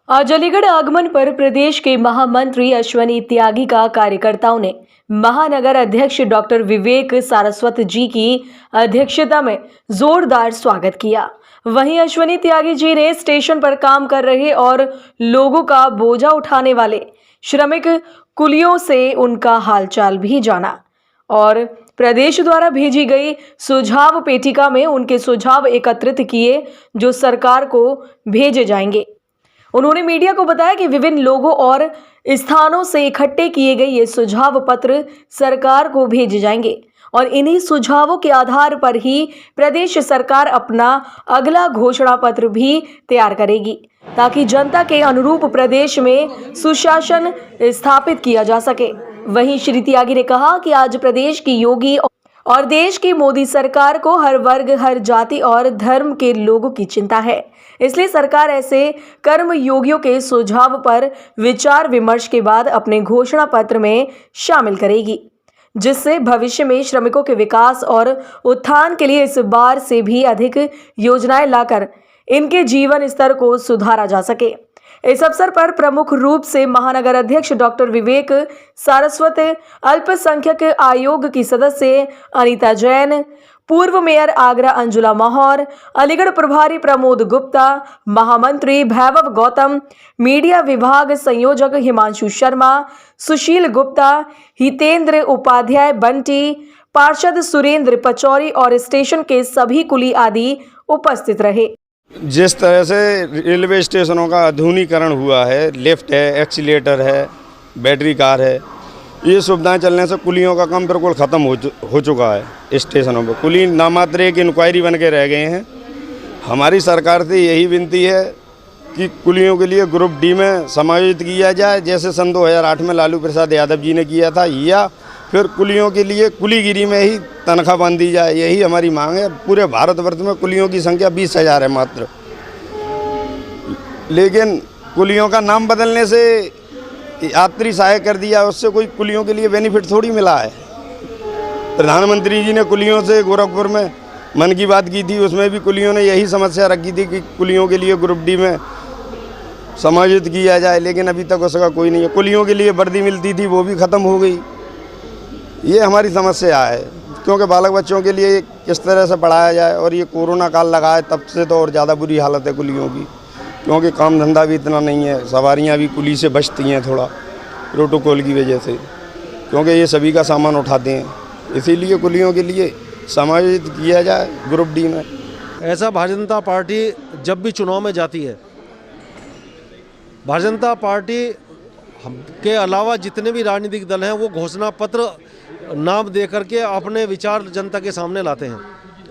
आज अलीगढ़ आगमन पर प्रदेश के महामंत्री अश्वनी त्यागी का कार्यकर्ताओं ने महानगर अध्यक्ष डॉक्टर विवेक सारस्वत जी की अध्यक्षता में जोरदार स्वागत किया। वहीं अश्वनी त्यागी जी ने स्टेशन पर काम कर रहे और लोगों का बोझा उठाने वाले श्रमिक कुलियों से उनका हालचाल भी जाना और प्रदेश द्वारा भेजी गई सुझाव पेटिका में उनके सुझाव एकत्रित किए जो सरकार को भेजे जाएंगे। उन्होंने मीडिया को बताया कि विभिन्न लोगों और स्थानों से इकट्ठे किए गए ये सुझाव पत्र सरकार को भेजे जाएंगे और इन्हीं सुझावों के आधार पर ही प्रदेश सरकार अपना अगला घोषणा पत्र भी तैयार करेगी ताकि जनता के अनुरूप प्रदेश में सुशासन स्थापित किया जा सके। वहीं श्री त्यागी ने कहा कि आज प्रदेश की योगी और देश की मोदी सरकार को हर वर्ग, हर जाति और धर्म के लोगों की चिंता है, इसलिए सरकार ऐसे कर्म योगियों के सुझाव पर विचार विमर्श के बाद अपने घोषणा पत्र में शामिल करेगी, जिससे भविष्य में श्रमिकों के विकास और उत्थान के लिए इस बार से भी अधिक योजनाएं लाकर इनके जीवन स्तर को सुधारा जा सके। इस अवसर पर प्रमुख रूप से महानगर अध्यक्ष डॉक्टर विवेक सारस्वत, अल्पसंख्यक आयोग की सदस्य अनीता जैन, पूर्व मेयर आगरा अंजुला महौर, अलीगढ़ प्रभारी प्रमोद गुप्ता, महामंत्री भैभव गौतम, मीडिया विभाग संयोजक हिमांशु शर्मा, सुशील गुप्ता, हितेंद्र उपाध्याय, बंटी, पार्षद सुरेंद्र पचौरी और स्टेशन के सभी कुली आदि उपस्थित रहे। जिस तरह से रेलवे स्टेशनों का आधुनिकीकरण हुआ है, लिफ्ट है, एक्सीलेटर है, बैटरी कार है, ये सुविधाएं चलने से कुलियों का काम बिल्कुल ख़त्म हो चुका है। स्टेशनों पर कुली नामात्र एक इंक्वायरी बन के रह गए हैं। हमारी सरकार से यही विनती है कि कुलियों के लिए ग्रुप डी में समायोजित किया जाए, जैसे सन 2008 में लालू प्रसाद यादव जी ने किया था, या फिर कुलियों के लिए कुलीगिरी में ही तनख्वाह बांध दी जाए। यही हमारी मांग है। पूरे भारतवर्ष में कुलियों की संख्या 20,000 है मात्र, लेकिन कुलियों का नाम बदलने से यात्री सहायक कर दिया, उससे कोई कुलियों के लिए बेनिफिट थोड़ी मिला है। प्रधानमंत्री जी ने कुलियों से गोरखपुर में मन की बात की थी, उसमें भी कुलियों ने यही समस्या रखी थी कि कुलियों के लिए ग्रुप डी में समायोजित किया जाए, लेकिन अभी तक उसका कोई नहीं है। कुलियों के लिए वर्दी मिलती थी, वो भी ख़त्म हो गई। ये हमारी समस्या है, क्योंकि बालक बच्चों के लिए किस तरह से पढ़ाया जाए, और ये कोरोना काल लगा है तब से तो और ज़्यादा बुरी हालत है कुलियों की, क्योंकि काम धंधा भी इतना नहीं है। सवारियां भी कुली से बचती हैं थोड़ा प्रोटोकॉल की वजह से, क्योंकि ये सभी का सामान उठाते हैं। इसीलिए कुलियों के लिए समायोजित किया जाए ग्रुप डी में। ऐसा भारतीय जनता पार्टी जब भी चुनाव में जाती है, भारतीय जनता पार्टी के अलावा जितने भी राजनीतिक दल हैं वो घोषणा पत्र नाम दे करके अपने विचार जनता के सामने लाते हैं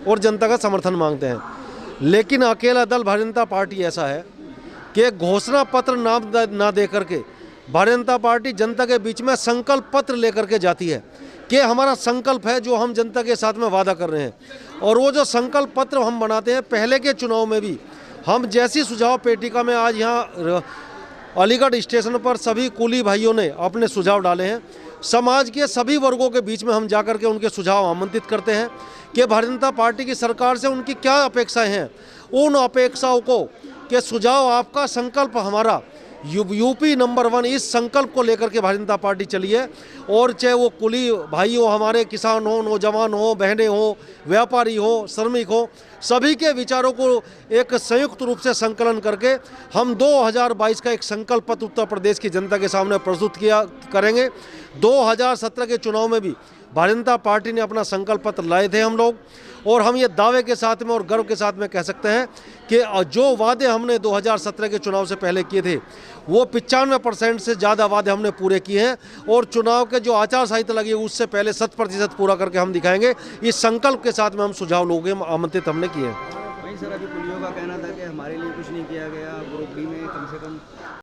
और जनता का समर्थन मांगते हैं। लेकिन अकेला दल भारतीय जनता पार्टी ऐसा है कि घोषणा पत्र नाम ना दे करके भारतीय जनता पार्टी जनता के बीच में संकल्प पत्र लेकर के जाती है कि हमारा संकल्प है जो हम जनता के साथ में वादा कर रहे हैं। और वो जो संकल्प पत्र हम बनाते हैं, पहले के चुनाव में भी हम जैसी सुझाव पेटिका में आज यहाँ अलीगढ़ स्टेशन पर सभी कुली भाइयों ने अपने सुझाव डाले हैं। समाज के सभी वर्गों के बीच में हम जाकर के उनके सुझाव आमंत्रित करते हैं कि भारतीय जनता पार्टी की सरकार से उनकी क्या अपेक्षाएं हैं। उन अपेक्षाओं को कि सुझाव आपका, संकल्प हमारा, यूपी नंबर 1, इस संकल्प को लेकर के भारतीय जनता पार्टी चली है। और चाहे वो कुली भाई हो, हमारे किसान हो, नौजवान हो, बहनें हो, व्यापारी हो, श्रमिक हो, सभी के विचारों को एक संयुक्त रूप से संकलन करके हम 2022 का एक संकल्प पत्र उत्तर प्रदेश की जनता के सामने प्रस्तुत करेंगे। 2017 के चुनाव में भी भारतीय जनता पार्टी ने अपना संकल्प पत्र लाए थे हम लोग, और हम ये दावे के साथ में और गर्व के साथ में कह सकते हैं कि जो वादे हमने 2017 के चुनाव से पहले किए थे वो 95% से ज़्यादा वादे हमने पूरे किए हैं, और चुनाव के जो आचार संहिता लगी है उससे पहले 100% पूरा करके हम दिखाएंगे। इस संकल्प के साथ में हम सुझाव लोगों के आमंत्रित हमने किए हैं। वहीं सर, अभी कुलियों का कहना था कि हमारे लिए